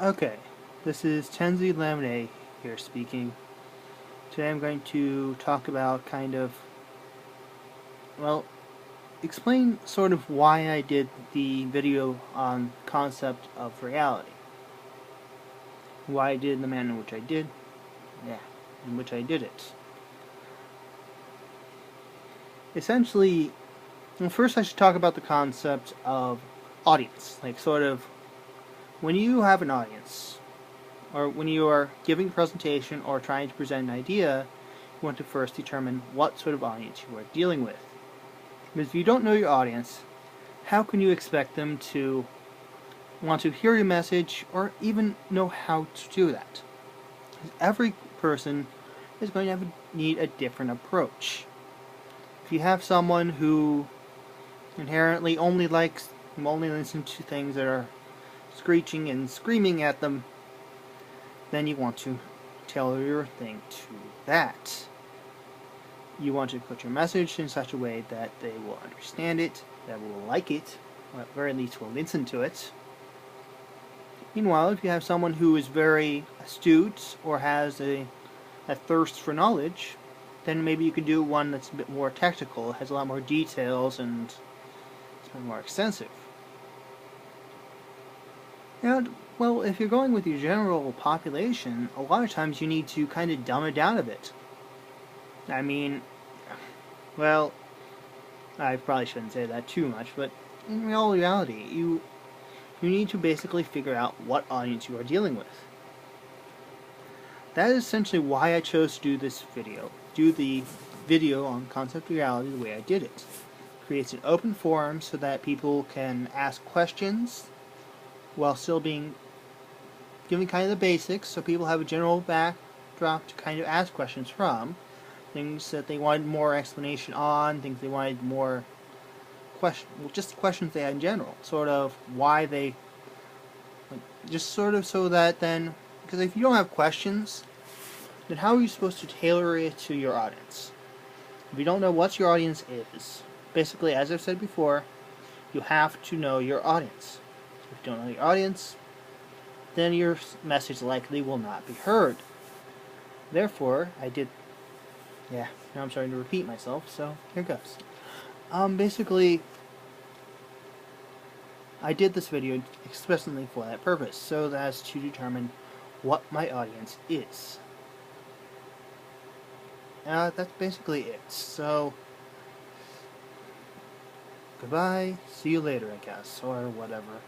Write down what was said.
Okay, this is Tenzi Lamine here speaking. Today I'm going to talk about well, explain sort of why I did the video on concept of reality. Why I did it in the manner in which I did, yeah, in which I did it. Essentially, well, first I should talk about the concept of audience. Like, sort of, when you have an audience, or when you are giving a presentation or trying to present an idea, you want to first determine what sort of audience you are dealing with. Because if you don't know your audience, how can you expect them to want to hear your message or even know how to do that? Because every person is going to need a different approach. If you have someone who inherently only listen to things that are screeching and screaming at them, then you want to tailor your thing to that. You want to put your message in such a way that they will understand it, that will like it, or at the very least will listen to it. Meanwhile, if you have someone who is very astute or has a thirst for knowledge, then maybe you could do one that's a bit more technical, has a lot more details, and it's a bit more extensive. And, well, if you're going with your general population, a lot of times you need to kind of dumb it down a bit. I mean, well, I probably shouldn't say that too much, but in all reality, you need to basically figure out what audience you are dealing with. That is essentially why I chose to do the video on concept reality the way I did it. Creates an open forum so that people can ask questions while still being given kind of the basics, so people have a general backdrop to kind of ask questions from. Things that they wanted more explanation on, things they wanted more just questions they had in general. Sort of why they, just sort of so that then, because if you don't have questions, then how are you supposed to tailor it to your audience? If you don't know what your audience is, basically, as I've said before, you have to know your audience. If you don't know your audience, then your message likely will not be heard. Therefore, yeah, now I'm starting to repeat myself, so here goes. Basically, I did this video expressly for that purpose, so as to determine what my audience is. That's basically it. So, goodbye, see you later, I guess, or whatever.